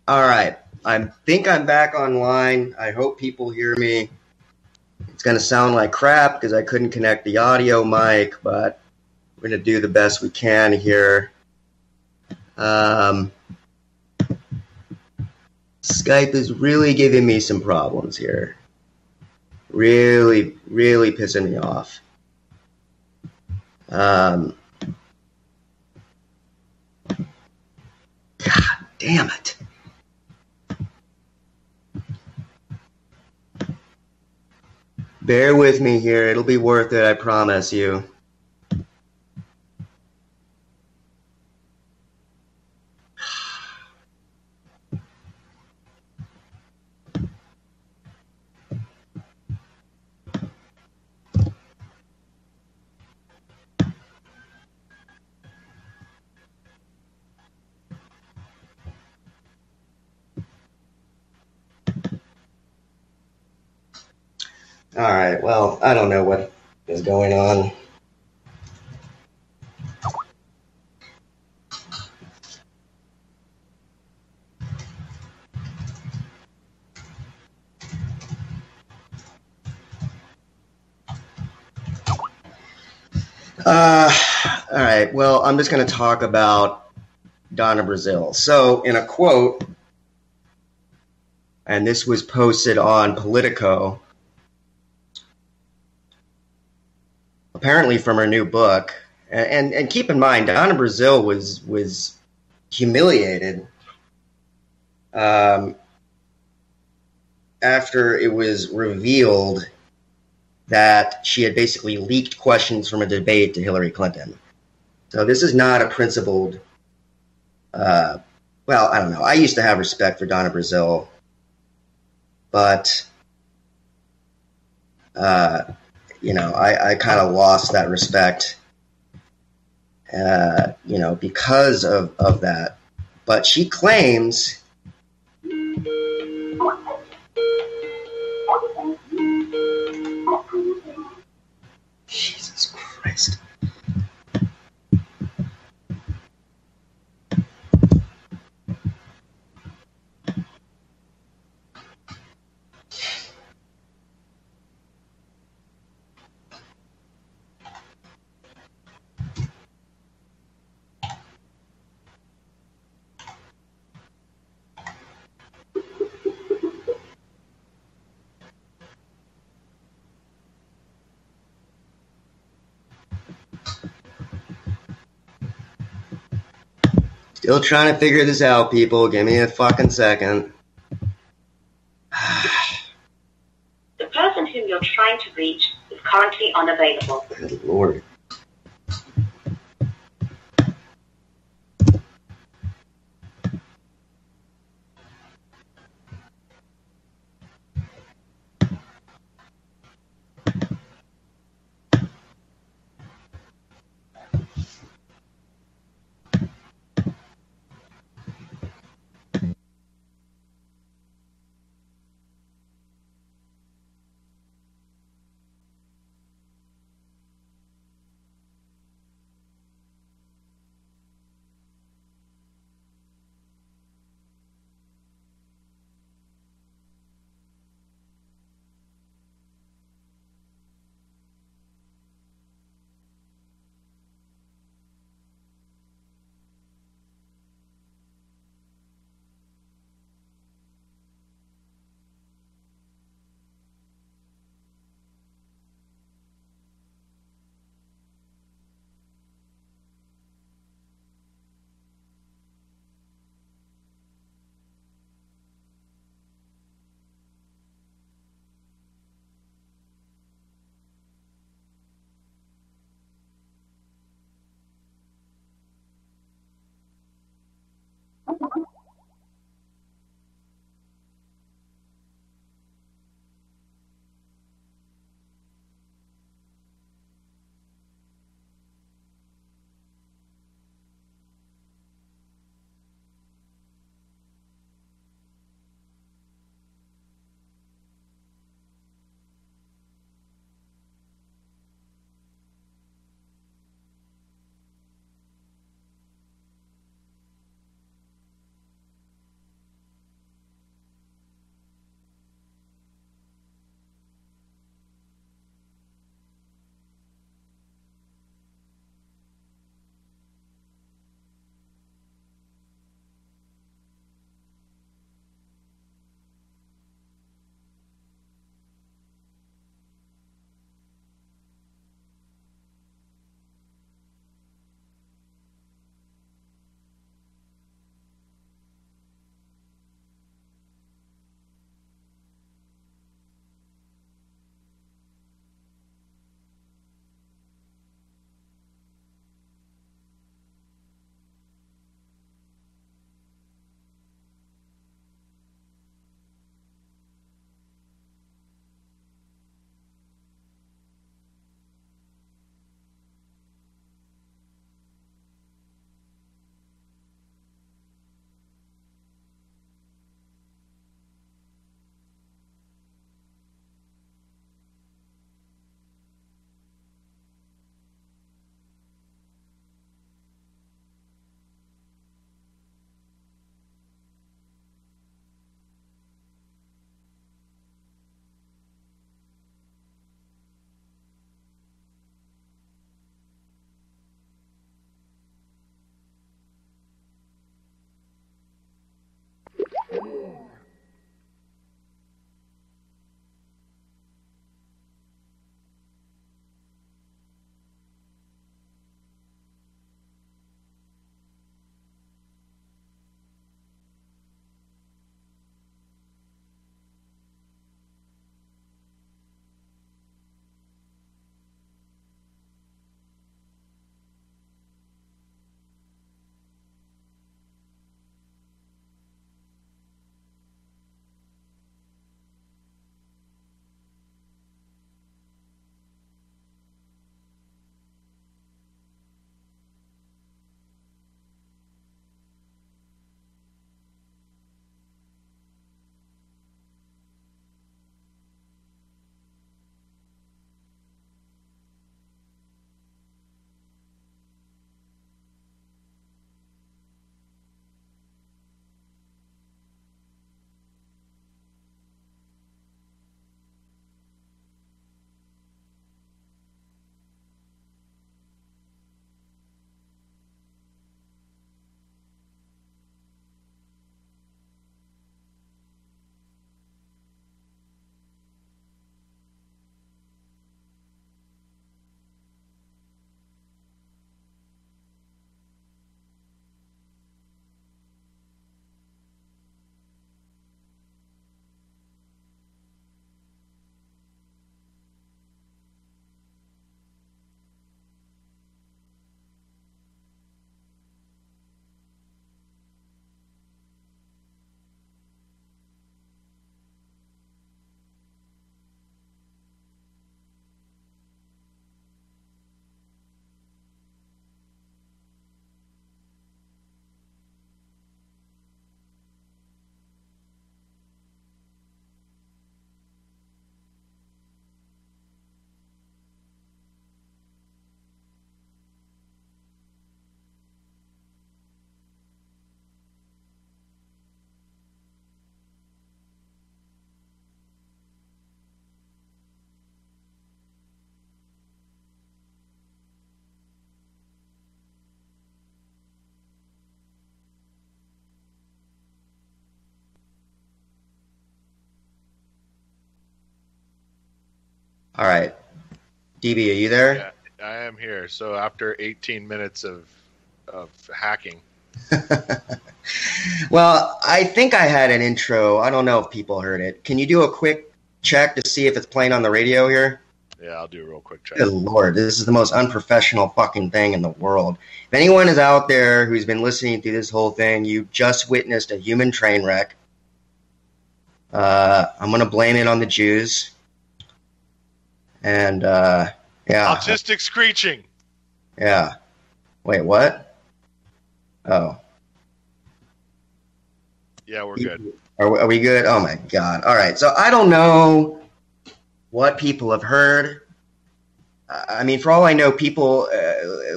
All right. I think I'm back online. I hope people hear me. It's going to sound like crap because I couldn't connect the audio mic, but we're going to do the best we can here. Skype is really giving me some problems here. Really, really pissing me off. God damn it. Bear with me here. It'll be worth it, I promise you. All right, well, I don't know what is going on. All right, well, I'm just going to talk about Donna Brazil. So, in a quote, and this was posted on Politico, apparently from her new book. And keep in mind, Donna Brazil was humiliated after it was revealed that she had basically leaked questions from a debate to Hillary Clinton. So this is not a principled. Well, I don't know. I used to have respect for Donna Brazil, but I kind of lost that respect, because of that. But she claims. Jesus Christ. Still trying to figure this out, people. Give me a fucking second. The person whom you're trying to reach is currently unavailable. Good Lord. All right. DB, are you there? Yeah, I am here. So after 18 minutes of hacking. Well, I think I had an intro. I don't know if people heard it. Can you do a quick check to see if it's playing on the radio here? Yeah, I'll do a real quick check. Good Lord, this is the most unprofessional fucking thing in the world. If anyone is out there who's been listening through this whole thing, you just witnessed a human train wreck. I'm going to blame it on the Jews. And, yeah. Autistic screeching. Yeah. Wait, what? Oh. Yeah, we're good. Are we good? Oh, my God. All right. So I don't know what people have heard. I mean, for all I know, people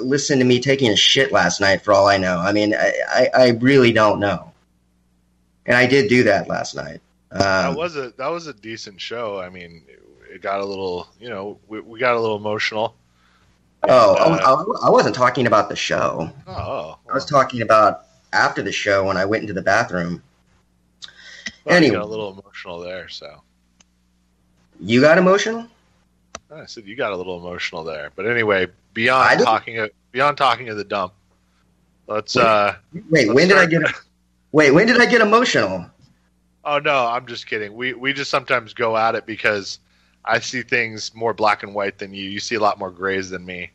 listened to me taking a shit last night, for all I know. I mean, I really don't know. And I did do that last night. That was a decent show. I mean, it got a little, we got a little emotional. And, I wasn't talking about the show. Oh. I was talking about after the show when I went into the bathroom. Well, anyway, you got a little emotional there, so. You got emotional? I said you got a little emotional there, but anyway, beyond talking of the dump, let's. Wait, when did I get emotional? Oh no, I'm just kidding. We just sometimes go at it because I see things more black and white than you. You see a lot more grays than me,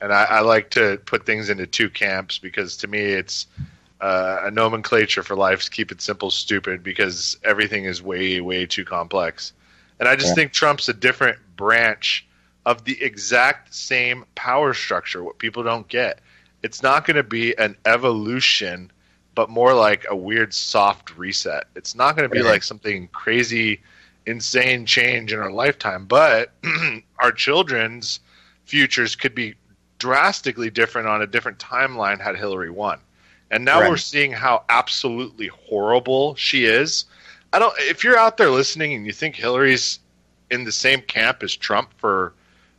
and I like to put things into two camps because to me it's a nomenclature for life's keep it simple, stupid, because everything is way, way too complex. And I just think Trump's a different branch of the exact same power structure. What people don't get, it's not going to be an evolution, but more like a weird soft reset. It's not going to be like something crazy, insane change in our lifetime, but our children's futures could be drastically different on a different timeline had Hillary won. And now we're seeing how absolutely horrible she is. If you're out there listening and you think Hillary's in the same camp as Trump for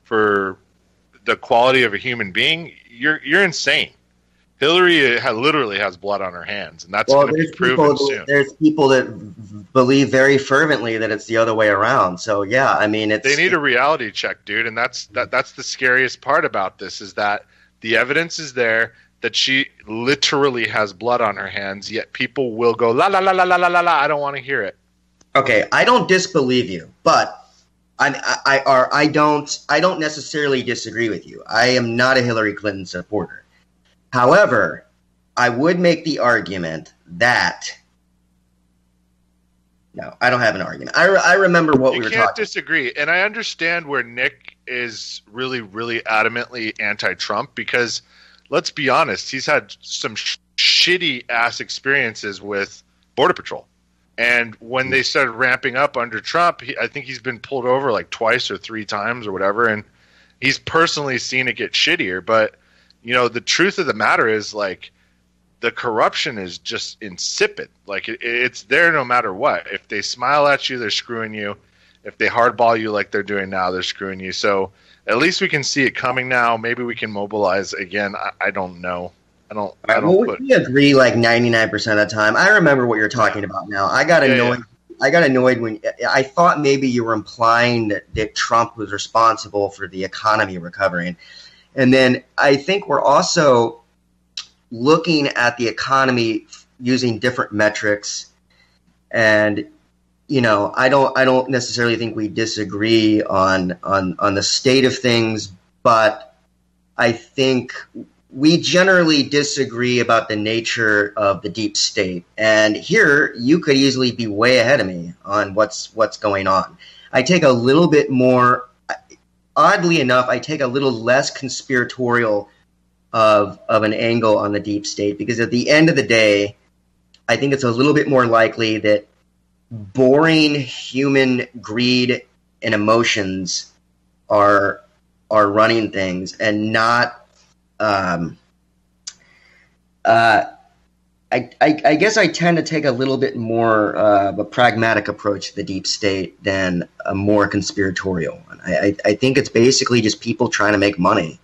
the quality of a human being, you're insane. Hillary literally has blood on her hands, and that's going to be proven soon. There's people that believe very fervently that it's the other way around. So yeah, I mean, they need a reality check, dude, and that's the scariest part about this is that the evidence is there that she literally has blood on her hands, yet people will go la la la la la la la. I don't want to hear it. Okay, I don't disbelieve you, but I don't necessarily disagree with you. I am not a Hillary Clinton supporter. However, I would make the argument that no, I don't have an argument. I remember what we were talking. You can't disagree, and I understand where Nick is really, really adamantly anti-Trump because. Let's be honest, he's had some shitty-ass experiences with Border Patrol. And when they started ramping up under Trump, I think he's been pulled over like twice or three times or whatever, and he's personally seen it get shittier. But, the truth of the matter is, like, the corruption is just insipid. Like, it's there no matter what. If they smile at you, they're screwing you. If they hardball you like they're doing now, they're screwing you. So at least we can see it coming now. Maybe we can mobilize again. I don't know. We agree like 99% of the time. I remember what you're talking about now. I got annoyed. Yeah. I got annoyed when I thought maybe you were implying that Trump was responsible for the economy recovering. And then I think we're also looking at the economy using different metrics. And I don't necessarily think we disagree on the state of things, but I think we generally disagree about the nature of the deep state. And here, you could easily be way ahead of me on what's going on. I take a little bit more, oddly enough, I take a little less conspiratorial of an angle on the deep state, because at the end of the day, I think it's a little bit more likely that boring human greed and emotions are running things, and not. I guess I tend to take a little bit more of a pragmatic approach to the deep state than a more conspiratorial one. I think it's basically just people trying to make money.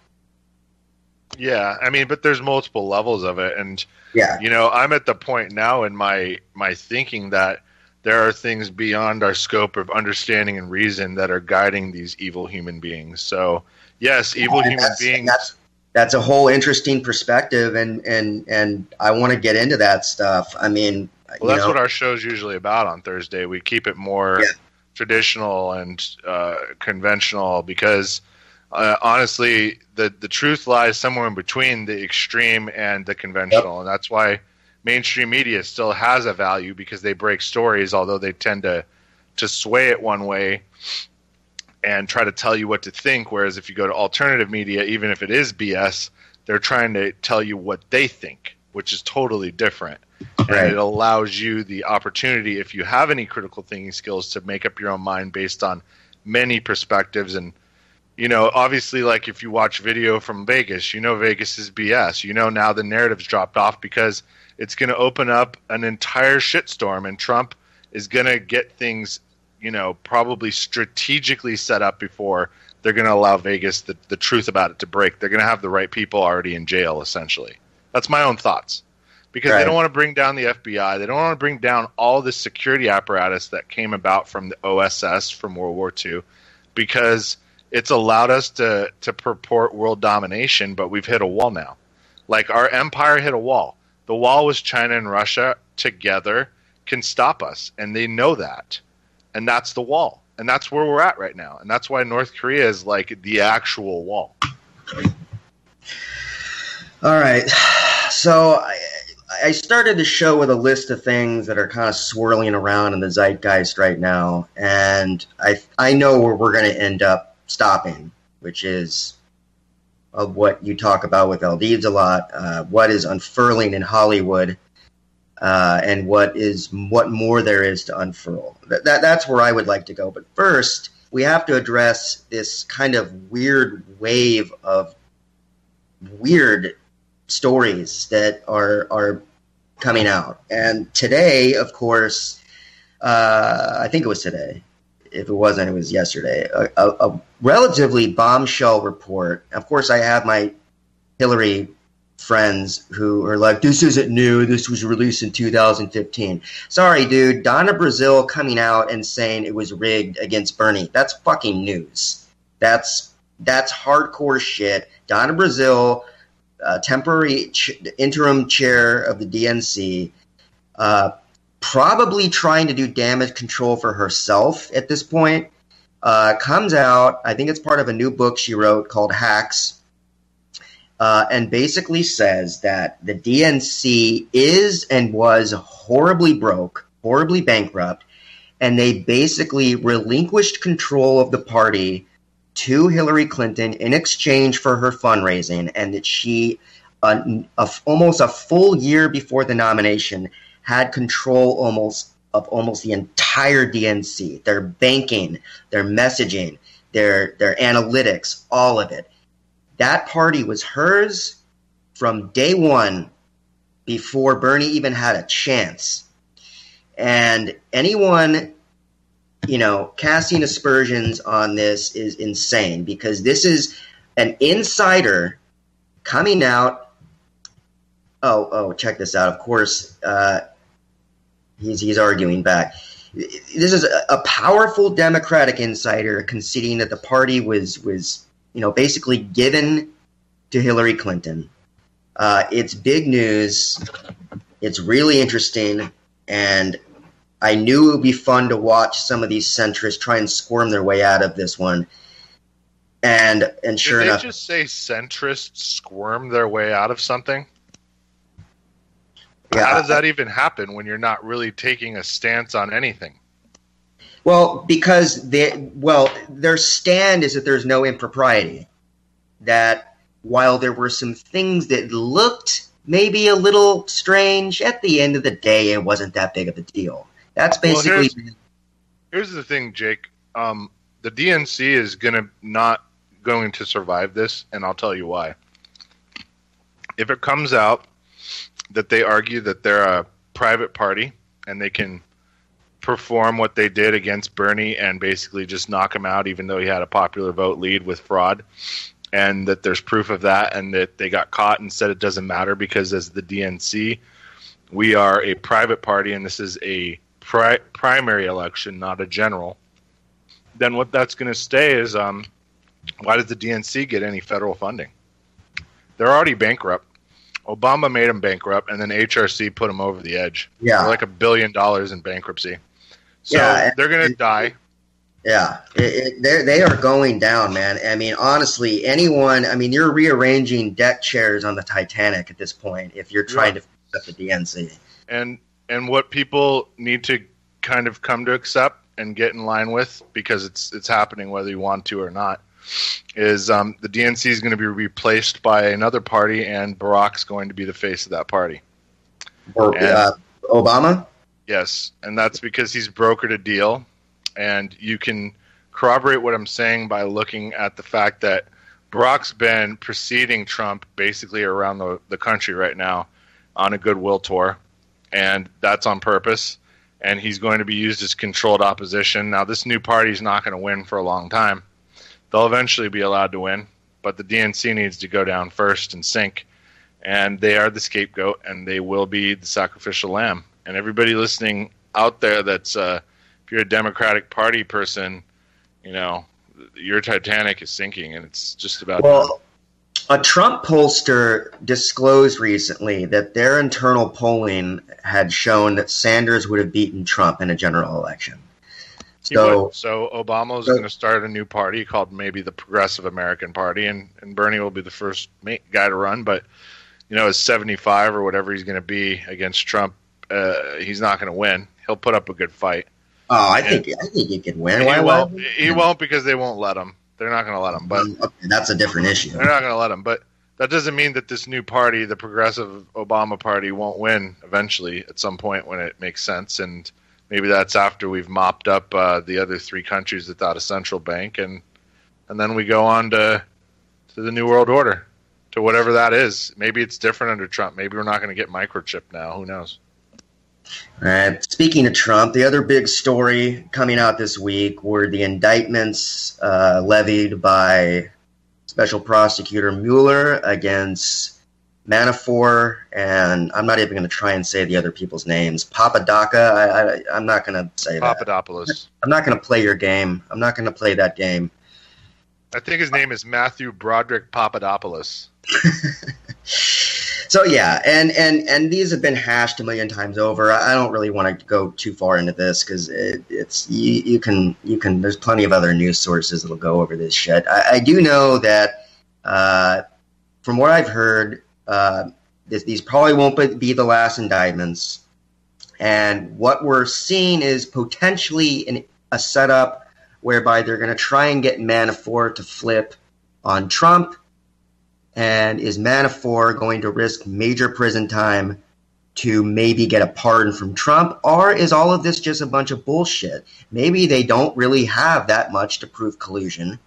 Yeah, I mean, but there's multiple levels of it, and yeah, I'm at the point now in my thinking that there are things beyond our scope of understanding and reason that are guiding these evil human beings. So, yes, evil human beings. That's a whole interesting perspective, and I want to get into that stuff. I mean, well, that's what our show is usually about on Thursday. We keep it more traditional and conventional because, honestly, the truth lies somewhere in between the extreme and the conventional, and that's why mainstream media still has a value because they break stories, although they tend to sway it one way and try to tell you what to think, whereas if you go to alternative media, even if it is BS, they're trying to tell you what they think, which is totally different. Right. And it allows you the opportunity, if you have any critical thinking skills, to make up your own mind based on many perspectives. And, you know, obviously, like if you watch video from Vegas, you know Vegas is BS. You know now the narrative's dropped off because it's going to open up an entire shitstorm, and Trump is going to get things, you know, probably strategically set up before they're going to allow Vegas the truth about it to break. They're going to have the right people already in jail, essentially. That's my own thoughts. Because they don't want to bring down the FBI. They don't want to bring down all the security apparatus that came about from the OSS from World War II, because it's allowed us to purport world domination, but we've hit a wall now. Like, our empire hit a wall. The wall was China and Russia together can stop us, and they know that. And that's the wall. And that's where we're at right now. And that's why North Korea is like the actual wall. All right. So I started the show with a list of things that are kind of swirling around in the zeitgeist right now. And I know where we're going to end up stopping, which is what you talk about with Aldeebs a lot, what is unfurling in Hollywood, and what more there is to unfurl. That's where I would like to go. But first, we have to address this kind of weird wave of weird stories that are coming out. And today, of course, I think it was today. If it wasn't, it was yesterday. A relatively bombshell report. Of course, I have my Hillary friends who are like, this isn't new. This was released in 2015. Sorry, dude. Donna Brazile coming out and saying it was rigged against Bernie. That's fucking news. That's hardcore shit. Donna Brazile, temporary interim chair of the DNC, probably trying to do damage control for herself at this point, comes out, I think it's part of a new book she wrote called Hacks, and basically says that the DNC is and was horribly broke, horribly bankrupt, and they basically relinquished control of the party to Hillary Clinton in exchange for her fundraising, and that she, almost a full year before the nomination, had control of almost the entire DNC, their banking, their messaging, their analytics, all of it. That party was hers from day one, before Bernie even had a chance. And anyone, casting aspersions on this is insane, because this is an insider coming out. Oh, check this out. Of course, he's arguing back. This is a powerful Democratic insider conceding that the party was basically given to Hillary Clinton. It's big news. It's really interesting, and I knew it would be fun to watch some of these centrists try and squirm their way out of this one. And sure enough, did they just say centrists squirm their way out of something? Yeah. How does that even happen when you're not really taking a stance on anything? Well, because their stand is that there's no impropriety. That while there were some things that looked maybe a little strange, at the end of the day, it wasn't that big of a deal. That's basically. Well, here's the thing, Jake. The DNC is not going to survive this, and I'll tell you why. If it comes out that they argue that they're a private party and they can perform what they did against Bernie and basically just knock him out, even though he had a popular vote lead with fraud, and that there's proof of that, and that they got caught and said it doesn't matter because as the DNC, we are a private party and this is a primary election, not a general, then what that's going to stay is why does the DNC get any federal funding? They're already bankrupt. Obama made them bankrupt, and then HRC put them over the edge. Yeah. They're like $1 billion in bankruptcy. So they're going to die. Yeah, they are going down, man. I mean, honestly, you're rearranging deck chairs on the Titanic at this point if you're trying to fix up the DNC. And what people need to kind of come to accept and get in line with, because it's happening whether you want to or not, is the DNC is going to be replaced by another party, and Barack's going to be the face of that party. Obama? Yes, and that's because he's brokered a deal. And you can corroborate what I'm saying by looking at the fact that Barack's been preceding Trump basically around the country right now on a goodwill tour, and that's on purpose. And he's going to be used as controlled opposition. Now, this new party is not going to win for a long time. They'll eventually be allowed to win, but the DNC needs to go down first and sink. And they are the scapegoat, and they will be the sacrificial lamb. And everybody listening out there that's if you're a Democratic Party person, your Titanic is sinking, and it's just about done. A Trump pollster disclosed recently that their internal polling had shown that Sanders would have beaten Trump in a general election. So Obama's going to start a new party called maybe the Progressive American Party, and Bernie will be the first guy to run. But, at 75 or whatever he's going to be against Trump, he's not going to win. He'll put up a good fight. Oh, I think he could win. He won't because they won't let him. They're not going to let him. But that's a different issue. They're not going to let him. But that doesn't mean that this new party, the Progressive Obama Party, won't win eventually at some point when it makes sense. And maybe that's after we've mopped up the other three countries without a central bank, and then we go on to the New World Order, to whatever that is. Maybe it's different under Trump. Maybe we're not going to get microchip now. Who knows? All right. Speaking of Trump, the other big story coming out this week were the indictments levied by Special Prosecutor Mueller against Manafort, and I'm not even going to try and say the other people's names. Papadaka, I'm not going to say Papadopoulos. That. I'm not going to play your game. I'm not going to play that game. I think his name is Matthew Broderick Papadopoulos. So yeah, and these have been hashed a million times over. I don't really want to go too far into this because it's you can. There's plenty of other news sources that'll go over this shit. I do know that from what I've heard, these probably won't be the last indictments, and what we're seeing is potentially a setup whereby they're going to try and get Manafort to flip on Trump. And is Manafort going to risk major prison time to maybe get a pardon from Trump? Or is all of this just a bunch of bullshit? Maybe they don't really have that much to prove collusion.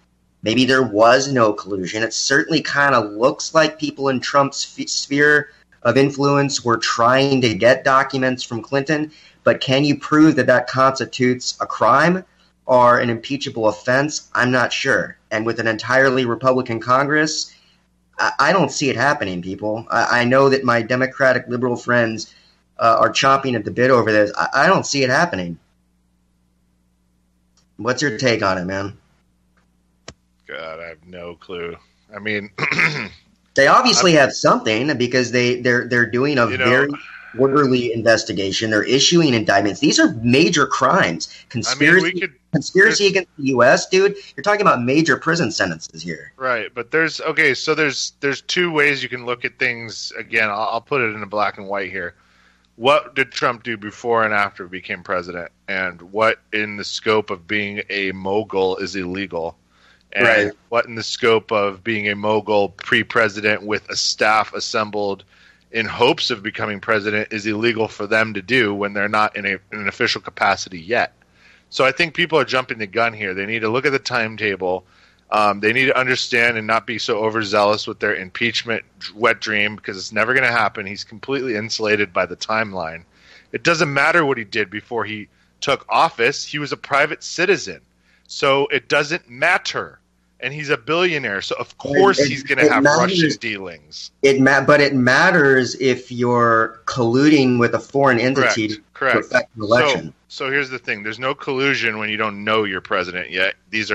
Maybe there was no collusion. It certainly kind of looks like people in Trump's sphere of influence were trying to get documents from Clinton. But can you prove that that constitutes a crime or an impeachable offense? I'm not sure. And with an entirely Republican Congress, I don't see it happening, people. I know that my Democratic liberal friends are chomping at the bit over this. I don't see it happening. What's your take on it, man? God, I have no clue. I mean, they obviously have something because they're doing a very orderly investigation. They're issuing indictments. These are major crimes. Conspiracy against the U.S., dude. You're talking about major prison sentences here. Right, but there's two ways you can look at things. Again, I'll put it in black and white here. What did Trump do before and after he became president? And what in the scope of being a mogul is illegal? And what in the scope of being a mogul pre-president with a staff assembled in hopes of becoming president is illegal for them to do when they're not in an official capacity yet. So I think people are jumping the gun here. They need to look at the timetable. They need to understand and not be so overzealous with their impeachment wet dream because it's never going to happen. He's completely insulated by the timeline. It doesn't matter what he did before he took office. He was a private citizen. So it doesn't matter. and he's a billionaire, so of course he's going to have Russian dealings. But it matters if you're colluding with a foreign entity to affect an election. So here's the thing: there's no collusion when you don't know your president yet. This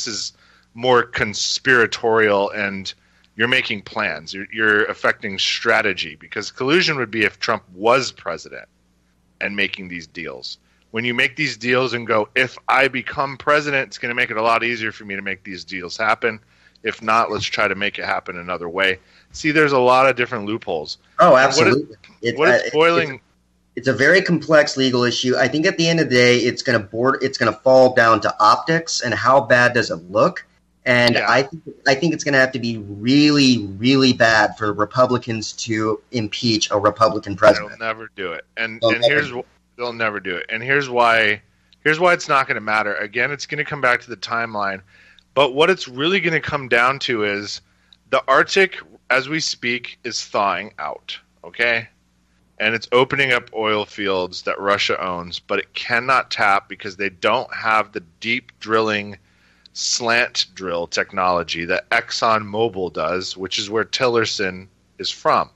is more conspiratorial, and you're making plans. You're affecting strategy, because collusion would be if Trump was president and making these deals. When you make these deals and go, if I become president, it's going to make it a lot easier for me to make these deals happen. If not, let's try to make it happen another way. See, there's a lot of different loopholes. Oh, absolutely. It's a very complex legal issue. I think at the end of the day, it's going to fall down to optics and how bad does it look. And yeah. I think it's going to have to be really, really bad for Republicans to impeach a Republican president. They'll never do it. They'll never do it. And here's why it's not going to matter. Again, it's going to come back to the timeline. But what it's really going to come down to is the Arctic, as we speak, is thawing out. Okay? And it's opening up oil fields that Russia owns, but it cannot tap because they don't have the deep drilling slant drill technology that ExxonMobil does, which is where Tillerson is from.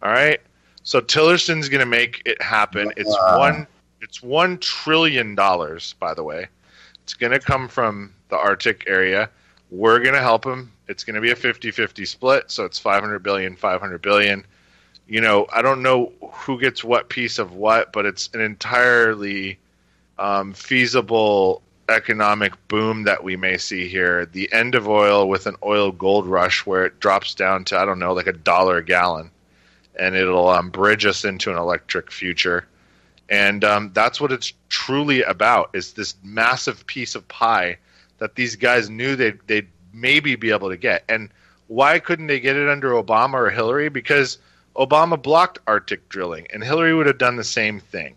All right? So Tillerson's going to make it happen. It's $1 trillion, by the way. It's going to come from the Arctic area. We're going to help him. It's going to be a 50-50 split, so it's $500 billion. You know, I don't know who gets what piece of what, but it's an entirely feasible economic boom that we may see here. The end of oil with an oil gold rush where it drops down to, I don't know, like $1 a gallon. And it'll bridge us into an electric future. And that's what it's truly about, is this massive piece of pie that these guys knew they'd maybe be able to get. And why couldn't they get it under Obama or Hillary? Because Obama blocked Arctic drilling, and Hillary would have done the same thing.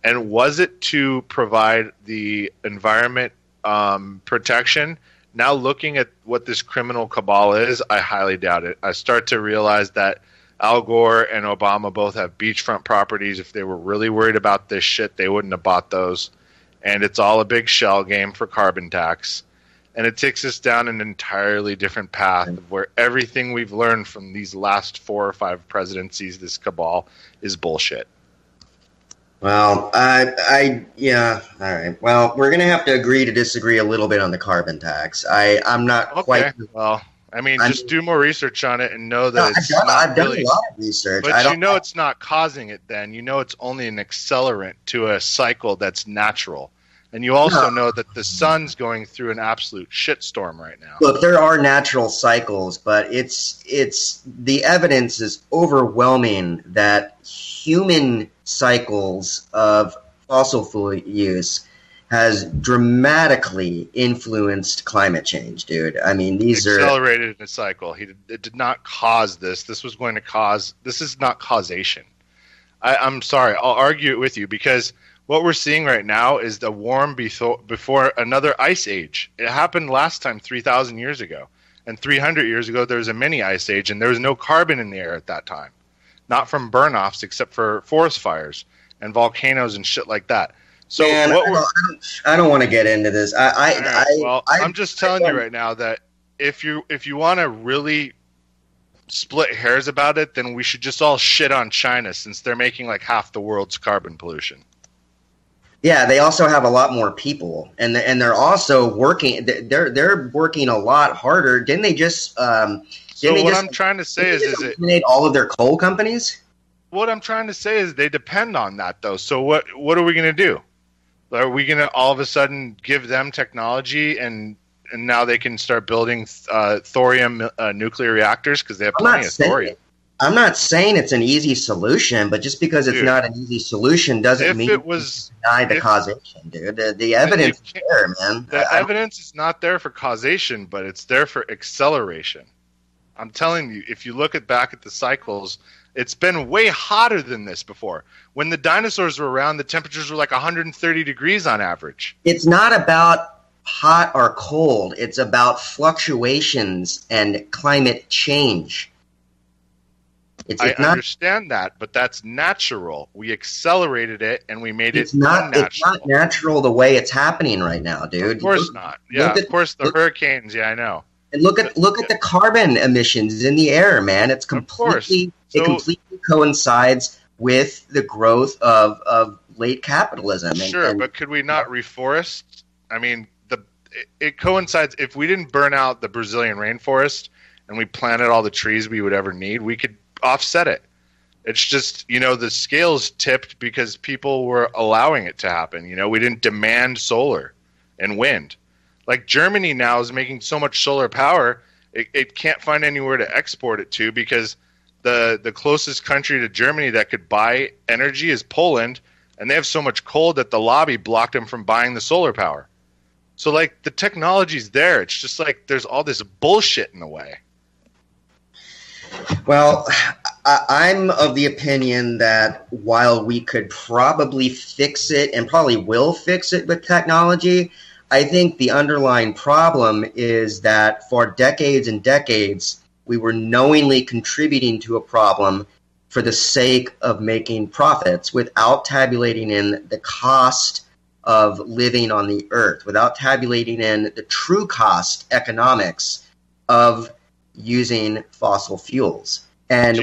And was it to provide the environment protection? Now looking at what this criminal cabal is, I highly doubt it. I start to realize that Al Gore and Obama both have beachfront properties. If they were really worried about this shit, they wouldn't have bought those. And it's all a big shell game for carbon tax. And it takes us down an entirely different path where everything we've learned from these last 4 or 5 presidencies, this cabal, is bullshit. Well, yeah, all right. Well, we're going to have to agree to disagree a little bit on the carbon tax. I'm not quite... Well, I mean, just do more research on it and know that I've done a lot of research. But it's not causing it then. You know it's only an accelerant to a cycle that's natural. And you also know that the sun's going through an absolute shitstorm right now. Look, there are natural cycles, but it's the evidence is overwhelming that human cycles of fossil fuel use has dramatically influenced climate change, dude. I mean, these accelerated in a cycle. It did not cause this. This is not causation. I'm sorry. I'll argue it with you because what we're seeing right now is the warm before another ice age. It happened last time 3,000 years ago. And 300 years ago, there was a mini ice age, and there was no carbon in the air at that time. Not from burn-offs, except for forest fires and volcanoes and shit like that. So man, I don't want to get into this. I'm just telling you right now that if you want to really split hairs about it, then we should just all shit on China since they're making like half the world's carbon pollution. Yeah, they also have a lot more people, and they're also working. They're working a lot harder. Didn't they just? I'm trying to say is eliminate all of their coal companies? What I'm trying to say is they depend on that, though. So what are we going to do? Are we going to all of a sudden give them technology and now they can start building thorium nuclear reactors because they have plenty of thorium? I'm not saying it's an easy solution, but just because it's not an easy solution doesn't mean you deny the causation, dude. The evidence is there, man. The evidence is not there for causation, but it's there for acceleration. I'm telling you, if you look back at the cycles, it's been way hotter than this before. When the dinosaurs were around, the temperatures were like 130 degrees on average. It's not about hot or cold. It's about fluctuations and climate change. It's I not understand that, but that's natural. We accelerated it and we made it unnatural. unnatural. It's not natural the way it's happening right now, dude. Of course not. Yeah, of course the hurricanes. Yeah, I know. And look at the carbon emissions in the air, man. It completely coincides with the growth of late capitalism. Sure, but could we not reforest? I mean, it coincides. If we didn't burn out the Brazilian rainforest and we planted all the trees we would ever need, we could offset it. It's just, the scales tipped because people were allowing it to happen. We didn't demand solar and wind. Like Germany now is making so much solar power, it can't find anywhere to export it to because the closest country to Germany that could buy energy is Poland, and they have so much coal that the lobby blocked them from buying the solar power. So, like, the technology's there. It's just like there's all this bullshit in the way. Well, I'm of the opinion that while we could probably fix it and probably will fix it with technology, I think the underlying problem is that for decades and decades, we were knowingly contributing to a problem for the sake of making profits without tabulating in the cost of living on the earth, without tabulating in the true cost economics of using fossil fuels. And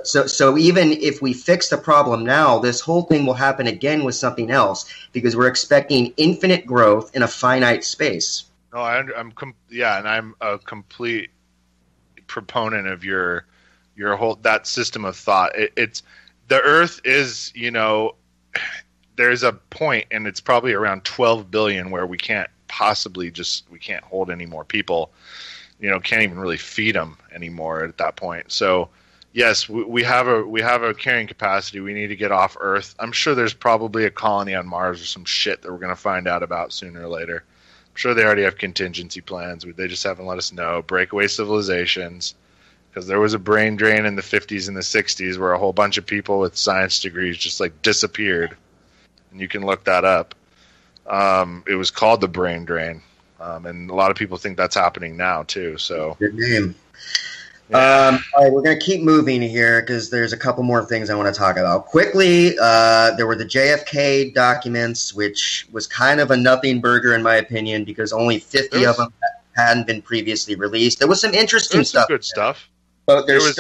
so even if we fix the problem now, this whole thing will happen again with something else because we're expecting infinite growth in a finite space. No, I'm a complete proponent of your whole that system of thought. It's the Earth is, there's a point, and it's probably around 12 billion where we can't hold any more people. Can't even really feed them anymore at that point. So, yes, we have a carrying capacity. We need to get off Earth. I'm sure there's probably a colony on Mars or some shit that we're going to find out about sooner or later. I'm sure they already have contingency plans. They just haven't let us know. Breakaway civilizations. Because there was a brain drain in the 50s and the 60s where a whole bunch of people with science degrees just disappeared. And you can look that up. It was called the brain drain. And a lot of people think that's happening now too. So good name. Yeah. All right, we're going to keep moving here because there's a couple more things I want to talk about. Quickly, there were the JFK documents, which was kind of a nothing burger in my opinion because only 50 of them hadn't been previously released. There was some interesting stuff. Good stuff. But there's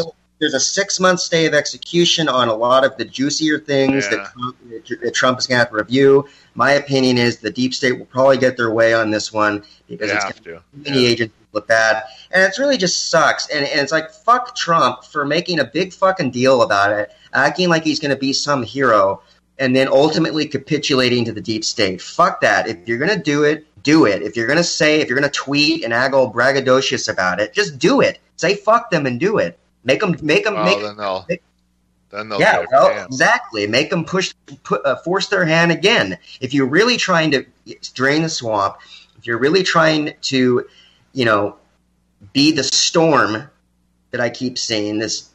a 6-month stay of execution on a lot of the juicier things that Trump is going to have to review. My opinion is the deep state will probably get their way on this one because it's going to many agents look bad. And it really just sucks. And it's like, fuck Trump for making a big fucking deal about it, acting like he's going to be some hero, and then ultimately capitulating to the deep state. Fuck that. If you're going to do it, do it. If you're going to tweet and act all braggadocious about it, just do it. Say fuck them and do it. Make them. Then they'll exactly. Make them force their hand again. If you're really trying to drain the swamp, if you're really trying to, be the storm that I keep seeing, this,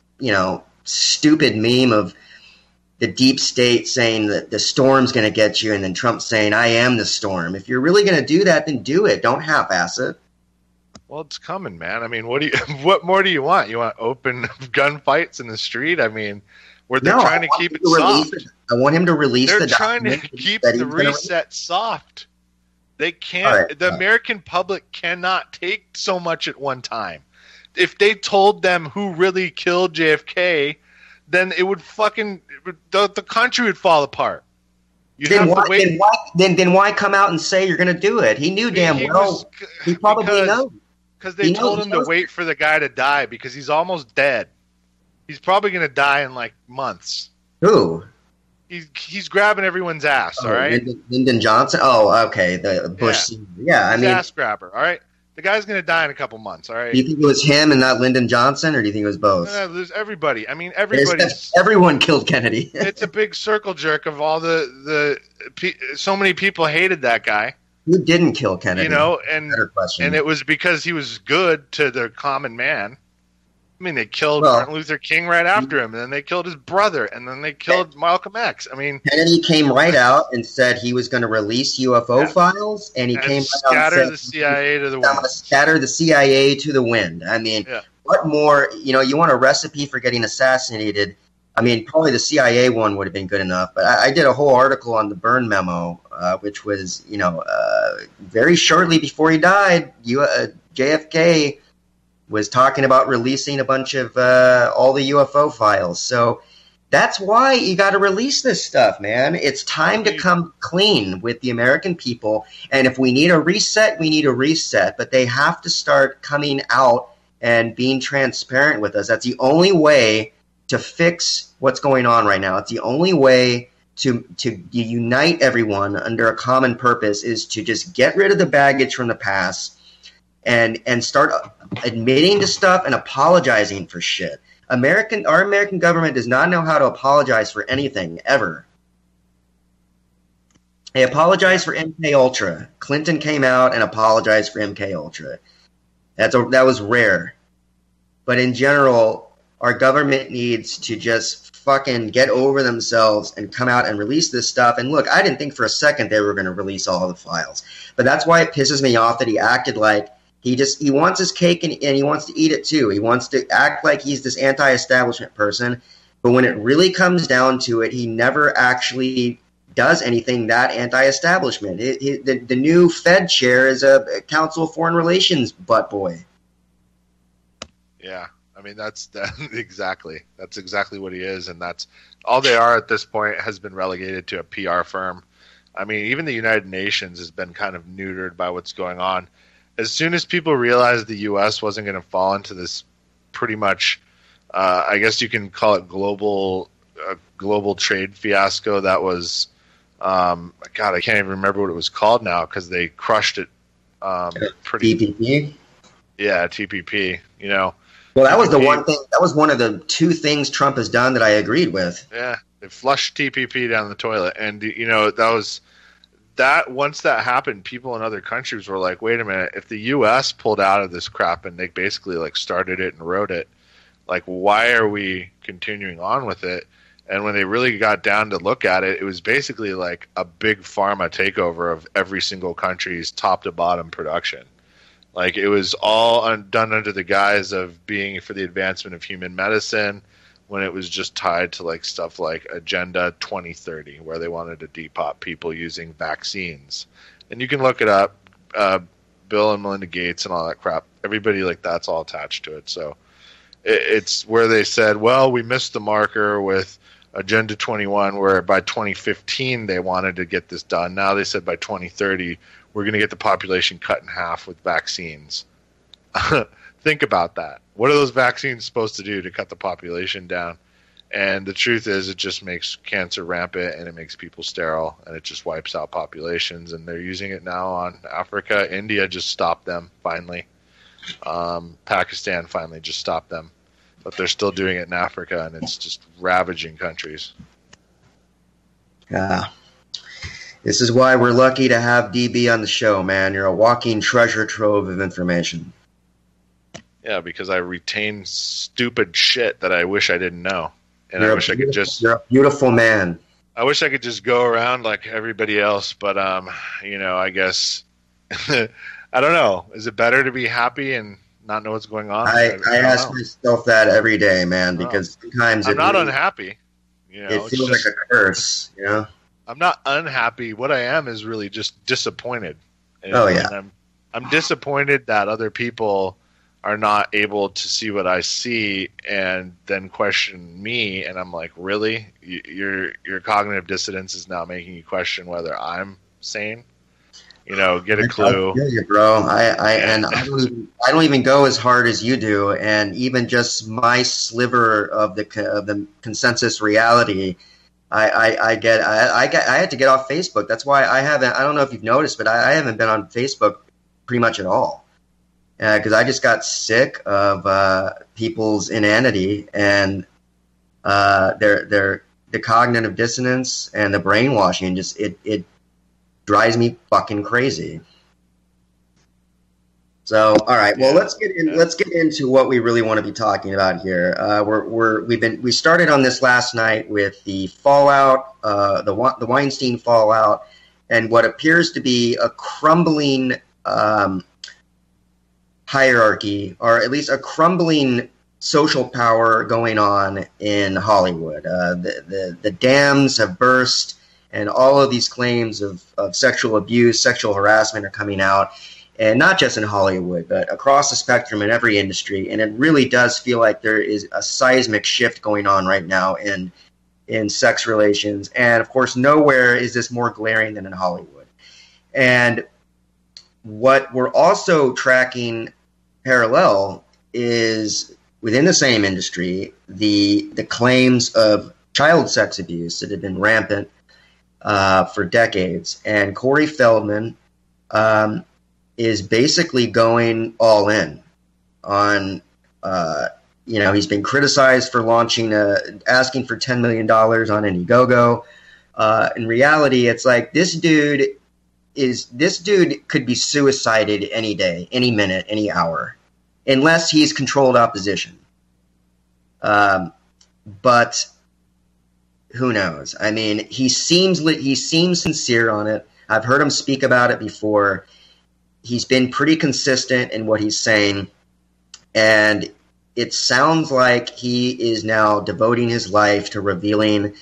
stupid meme of the deep state saying that the storm's going to get you, and then Trump saying, I am the storm. If you're really going to do that, then do it. Don't half-ass it. Well, it's coming, man. I mean, what more do you want? You want open gunfights in the street? I mean, they're trying to keep it soft. I want him to release They're trying to keep the reset soft. They can't. Right. The American public cannot take so much at one time. If they told them who really killed JFK, then it would the country would fall apart. Then why come out and say you're going to do it? He knew he probably knows. Because they told him to wait for the guy to die because he's almost dead. He's probably going to die in months. Who? He's grabbing everyone's ass, all right? Lyndon Johnson? Oh, okay. The Bush. Yeah, I mean. Ass grabber, all right? The guy's going to die in a couple months, all right? Do you think it was him and not Lyndon Johnson, or do you think it was both? There's everybody. I mean, everyone killed Kennedy. It's a big circle jerk of all so many people hated that guy. Who didn't kill Kennedy? And it was because he was good to the common man. I mean, they killed Martin Luther King right after him, and then they killed his brother, and then they killed Malcolm X. I mean, Kennedy came right out and said he was going to release UFO files, and he came right out and said, the CIA to the wind. I'm going to scatter the CIA to the wind. I mean, what more? You want a recipe for getting assassinated? I mean, probably the CIA one would have been good enough. But I did a whole article on the Byrne memo, which was, very shortly before he died, JFK was talking about releasing a bunch of all the UFO files. So that's why you got to release this stuff, man. It's time to come clean with the American people. And if we need a reset, we need a reset. But they have to start coming out and being transparent with us. That's the only way to fix what's going on right now. It's the only way to unite everyone under a common purpose is to just get rid of the baggage from the past and start admitting to stuff and apologizing for shit. Our American government does not know how to apologize for anything ever. They apologized for MK Ultra. Clinton came out and apologized for MK Ultra. That was rare. But in general, our government needs to just fucking get over themselves and come out and release this stuff. And look, I didn't think for a second they were going to release all the files. But that's why it pisses me off that he acted like he wants his cake and he wants to eat it too. He wants to act like he's this anti-establishment person. But when it really comes down to it, he never actually does anything that anti-establishment. The new Fed chair is a Council of Foreign Relations butt boy. Yeah. I mean, that's exactly what he is, and that's all they are at this point. Has been relegated to a PR firm. I mean, even the United Nations has been kind of neutered by what's going on. As soon as people realized the U.S. wasn't going to fall into this pretty much, I guess you can call it global trade fiasco. That was, God, I can't even remember what it was called now because they crushed it. Pretty. TPP. Yeah, TPP. Well, that was the one thing. That was one of the two things Trump has done that I agreed with. Yeah, they flushed TPP down the toilet, and once that happened, people in other countries were like, "Wait a minute! If the U.S. pulled out of this crap and they basically started it and wrote it, why are we continuing on with it?" And when they really got down to look at it, it was basically like a big pharma takeover of every single country's top to bottom production. It was all done under the guise of being for the advancement of human medicine, when it was just tied to stuff like Agenda 2030, where they wanted to depop people using vaccines. And you can look it up, Bill and Melinda Gates and all that crap. Everybody that's all attached to it. So it's where they said, well, we missed the marker with Agenda 21, where by 2015 they wanted to get this done. Now they said by 2030 we're going to get the population cut in half with vaccines. Think about that. What are those vaccines supposed to do to cut the population down? And the truth is, it just makes cancer rampant, and it makes people sterile, and it just wipes out populations. And they're using it now on Africa. India just stopped them, finally. Pakistan finally just stopped them. But they're still doing it in Africa, and it's just ravaging countries. Yeah. This is why we're lucky to have DB on the show, man. You're a walking treasure trove of information. Yeah, because I retain stupid shit that I wish I didn't know. And You're I wish I could just... You're a beautiful man. I wish I could just go around like everybody else, but, I guess... I don't know. Is it better to be happy and not know what's going on? I ask myself that every day, man, because sometimes I'm not unhappy. It feels like a curse, I'm not unhappy. What I am is really just disappointed. Oh, yeah. And I'm disappointed that other people are not able to see what I see and then question me. And I'm like, really? Your cognitive dissonance is now making you question whether I'm sane? Get a clue. I feel you, bro. I don't even go as hard as you do. And even just my sliver of the consensus reality, I had to get off Facebook. That's why I don't know if you've noticed, but I haven't been on Facebook pretty much at all. Because I just got sick of people's inanity and the cognitive dissonance and the brainwashing. Just it drives me fucking crazy. So, all right. Well, let's get into what we really want to be talking about here. We started on this last night with the fallout, the Weinstein fallout, and what appears to be a crumbling hierarchy, or at least a crumbling social power going on in Hollywood. The dams have burst, and all of these claims of sexual abuse, sexual harassment are coming out, and not just in Hollywood, but across the spectrum in every industry. And it really does feel like there is a seismic shift going on right now in sex relations. And of course, nowhere is this more glaring than in Hollywood. And what we're also tracking parallel is within the same industry, the claims of child sex abuse that have been rampant for decades. And Corey Feldman is basically going all in on, he's been criticized for launching asking for $10 million on Indiegogo. In reality, it's like this dude could be suicided any day, any minute, any hour, unless he's controlled opposition. But who knows? I mean, he seems sincere on it. I've heard him speak about it before. He's been pretty consistent in what he's saying, and it sounds like he is now devoting his life to revealing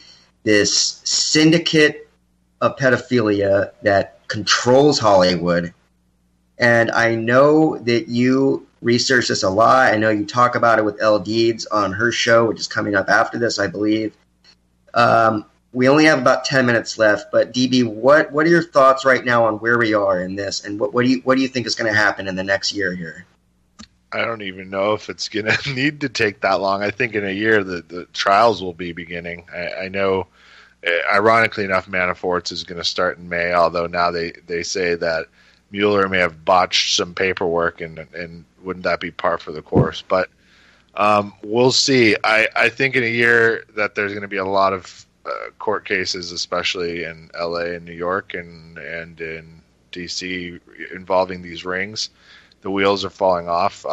this syndicate of pedophilia that controls Hollywood. And I know that you research this a lot. I know you talk about it with Elle Deeds on her show, which is coming up after this, I believe. We only have about 10 minutes left, but DB, what are your thoughts right now on where we are in this, and what do you think is going to happen in the next year here? I don't even know if it's going to need to take that long. I think in a year the trials will be beginning. I know, ironically enough, Manafort's is going to start in May, although now they say that Mueller may have botched some paperwork, and wouldn't that be par for the course? But we'll see. I think in a year that there's going to be a lot of court cases, especially in LA and New York and in DC, involving these rings. The wheels are falling off.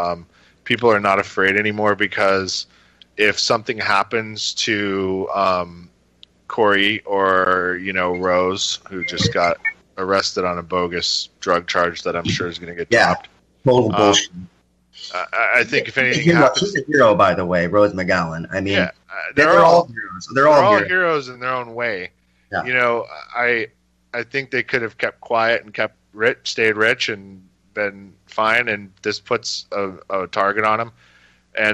People are not afraid anymore, because if something happens to Corey or Rose, who just got arrested on a bogus drug charge that I'm sure is going to get dropped. Total bullshit. I think if anything happens, she's a hero, by the way, Rose McGowan. I mean, they're all heroes. They're all heroes in their own way. Yeah. I think they could have kept quiet and stayed rich and been fine. And this puts a target on them.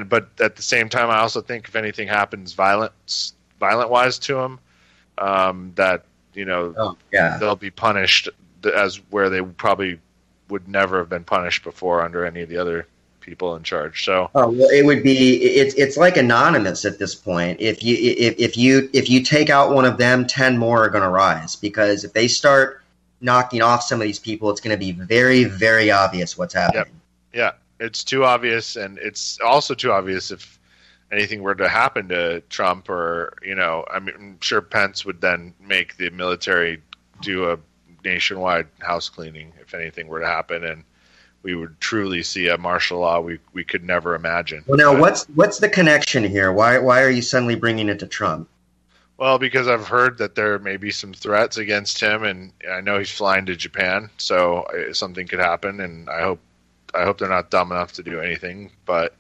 But at the same time, I also think if anything happens violent-wise to them, that they'll be punished as where they probably would never have been punished before under any of the other people in charge. So it would be it's like anonymous at this point. If you take out one of them, 10 more are going to rise, because if they start knocking off some of these people, it's going to be very, very obvious what's happening. Yeah, it's too obvious, and it's also too obvious if anything were to happen to Trump, or I'm sure Pence would then make the military do a nationwide house cleaning if anything were to happen, and we would truly see a martial law we could never imagine. Well, now what's the connection here? Why are you suddenly bringing it to Trump? Well, because I've heard that there may be some threats against him, and I know he's flying to Japan, so something could happen, and I hope they're not dumb enough to do anything. But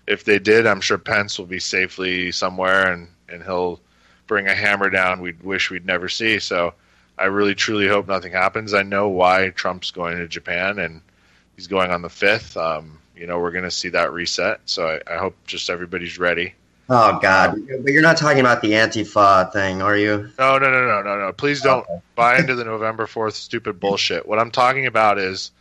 if they did, I'm sure Pence will be safely somewhere, and he'll bring a hammer down we'd wish we'd never see. So I really, truly hope nothing happens. I know why Trump's going to Japan, and he's going on the 5th. We're going to see that reset. So I hope just everybody's ready. Oh, God. But you're not talking about the Antifa thing, are you? No. Please don't buy into the November 4th stupid bullshit. What I'm talking about is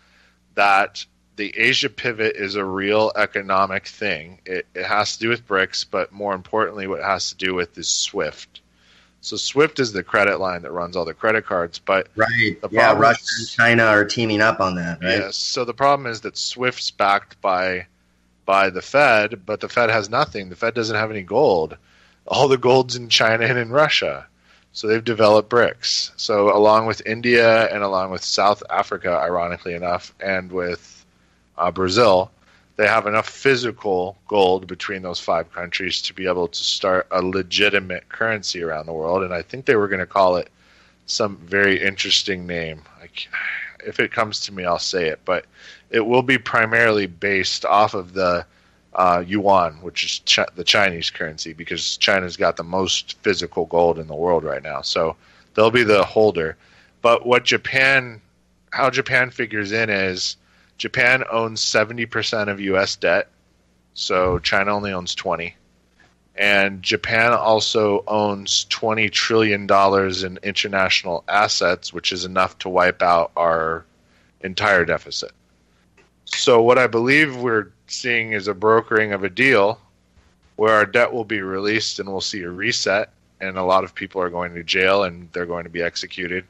that the Asia pivot is a real economic thing. It has to do with BRICS, but more importantly, what it has to do with is SWIFT. So SWIFT is the credit line that runs all the credit cards. But right, Russia and China are teaming up on that, right? Yes. So the problem is that SWIFT's backed by the Fed, but the Fed has nothing. The Fed doesn't have any gold. All the gold's in China and in Russia. So they've developed BRICS. So along with India and along with South Africa, ironically enough, and with Brazil, they have enough physical gold between those 5 countries to be able to start a legitimate currency around the world. And I think they were going to call it some very interesting name. if it comes to me, I'll say it. But it will be primarily based off of the yuan, which is the Chinese currency, because China's got the most physical gold in the world right now. So they'll be the holder. But how Japan figures in is Japan owns 70% of U.S. debt, so China only owns 20%. And Japan also owns $20 trillion in international assets, which is enough to wipe out our entire deficit. So what I believe we're seeing is a brokering of a deal where our debt will be released and we'll see a reset, and a lot of people are going to jail and they're going to be executed.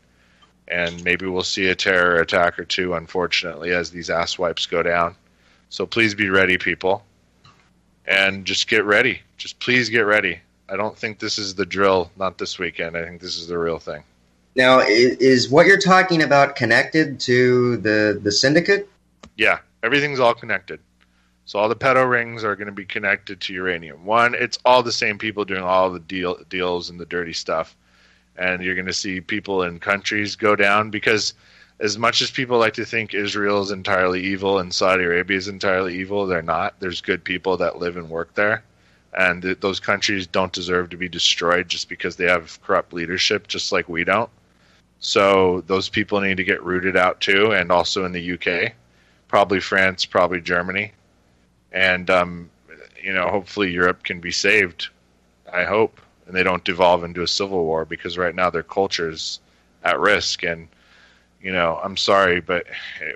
And maybe we'll see a terror attack or two, unfortunately, as these ass wipes go down. So please be ready, people. And just get ready. Just please get ready. I don't think this is the drill, not this weekend. I think this is the real thing. Now, is what you're talking about connected to the syndicate? Yeah, everything's all connected. So all the pedo rings are going to be connected to uranium. One, it's all the same people doing all the deals and the dirty stuff. And you're going to see people in countries go down, because as much as people like to think Israel is entirely evil and Saudi Arabia is entirely evil, they're not. There's good people that live and work there. And those countries don't deserve to be destroyed just because they have corrupt leadership, just like we don't. So those people need to get rooted out too, and also in the UK, probably France, probably Germany. And, hopefully Europe can be saved, I hope, and they don't devolve into a civil war, because right now their culture's at risk. And, I'm sorry, but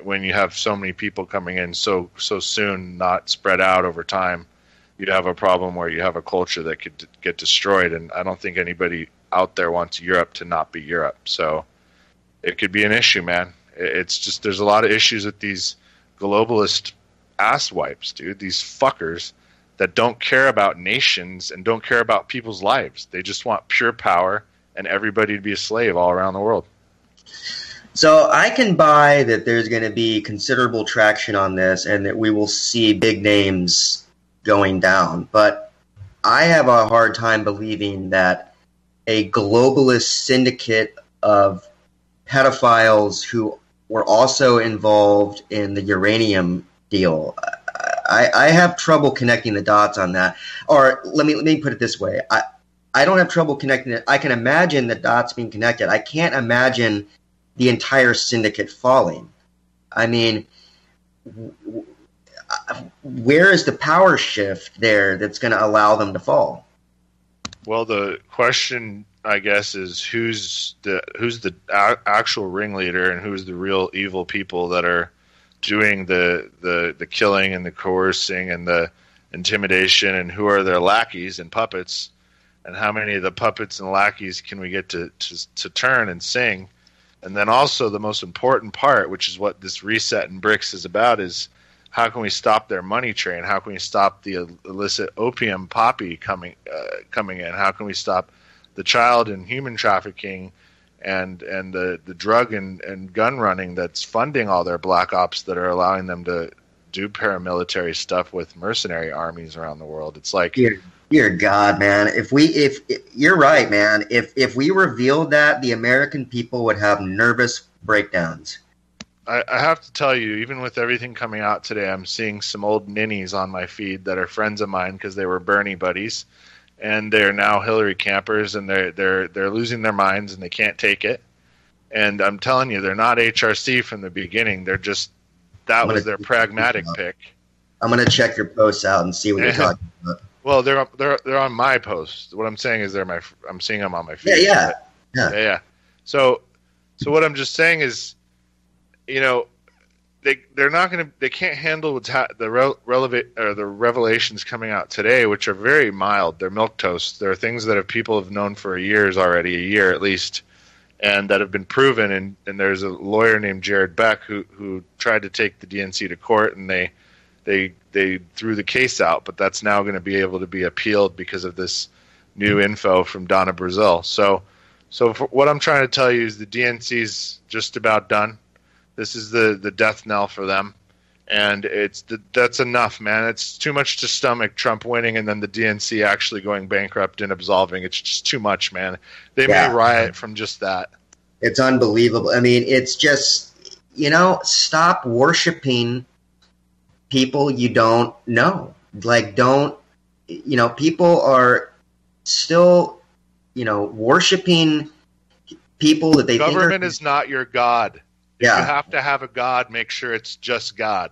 when you have so many people coming in so soon, not spread out over time, you have a problem where you have a culture that could get destroyed. And I don't think anybody out there wants Europe to not be Europe. So it could be an issue, man. It's just, there's a lot of issues with these globalist ass wipes, dude. These fuckers that don't care about nations and don't care about people's lives. They just want pure power and everybody to be a slave all around the world. So I can buy that there's going to be considerable traction on this and that we will see big names going down. But I have a hard time believing that a globalist syndicate of pedophiles who were also involved in the uranium deal, I have trouble connecting the dots on that. Or let me put it this way. I don't have trouble connecting it. I can imagine the dots being connected. I can't imagine the entire syndicate falling. I mean, where is the power shift there that's going to allow them to fall? Well, the question, I guess, is who's the actual ringleader and who's the real evil people that are doing the killing and the coercing and the intimidation, and who are their lackeys and puppets, and how many of the puppets and lackeys can we get to turn and sing? And then also the most important part, which is what this reset in BRICS is about, is how can we stop their money train? How can we stop the illicit opium poppy coming in? How can we stop the child and human trafficking and the drug and gun running that's funding all their black ops that are allowing them to do paramilitary stuff with mercenary armies around the world? It's like, dear God, man, if you're right, man, if we revealed that, the American people would have nervous breakdowns. I have to tell you, even with everything coming out today, I'm seeing some old ninnies on my feed that are friends of mine because they were Bernie buddies, and they're now Hillary campers, and they're losing their minds and they can't take it. And I'm telling you, they're not HRC from the beginning. They're just was their pragmatic pick. I'm gonna check your posts out and see what you're talking about. Well, they're on my posts. What I'm saying is I'm seeing them on my feed. Yeah. So what I'm just saying is, they're not going to. They can't handle what's the revelations coming out today, which are very mild. They're milquetoast. There are things that people have known for a year at least, and that have been proven. And there's a lawyer named Jared Beck who tried to take the DNC to court, and they threw the case out, but that's now going to be able to be appealed because of this new info from Donna Brazil. So what I'm trying to tell you is the DNC's just about done. This is the death knell for them, and that's enough, man. It's too much to stomach Trump winning and then the DNC actually going bankrupt and absolving. It's just too much, man. They may riot from just that. It's unbelievable. I mean, it's just, stop worshiping people you don't know. Like, people are still, worshiping people that they think government is not your God. If Yeah. you have to have a God, make sure it's just God.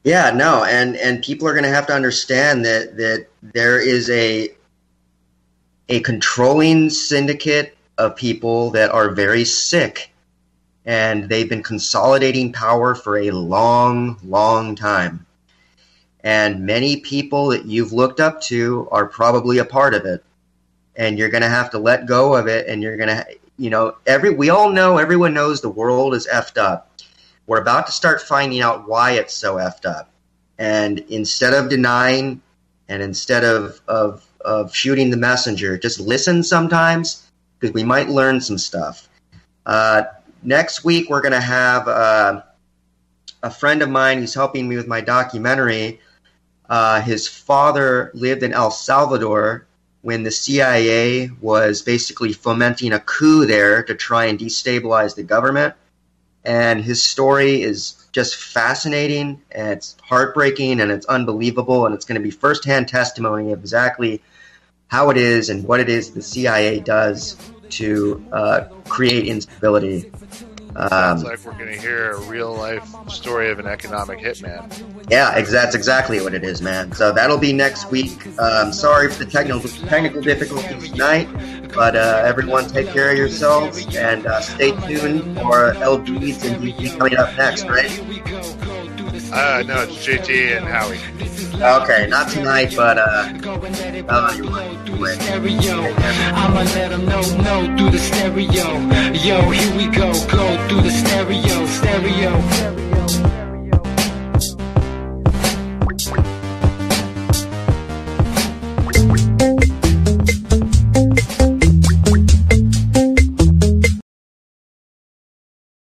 Yeah, no, and people are going to have to understand that there is a controlling syndicate of people that are very sick, and they've been consolidating power for a long, long time. And many people that you've looked up to are probably a part of it. And you're going to have to let go of it, and you're going to, everyone knows the world is effed up. We're about to start finding out why it's so effed up. And instead of denying and instead of shooting the messenger, just listen sometimes, because we might learn some stuff. Next week, we're going to have a friend of mine who's helping me with my documentary. His father lived in El Salvador when the CIA was basically fomenting a coup there to try and destabilize the government. And his story is just fascinating, and it's heartbreaking, and it's unbelievable, and it's going to be firsthand testimony of exactly how it is and what it is the CIA does to create instability. Sounds like we're going to hear a real-life story of an economic hitman. Yeah, that's exactly what it is, man. So that'll be next week. Sorry for the technical difficulties tonight, but everyone take care of yourselves, and stay tuned for LGs and DP coming up next, right? No, it's JT and Howie. Okay, not tonight, but I'ma let them know through the stereo. Yo, here we go through the stereo.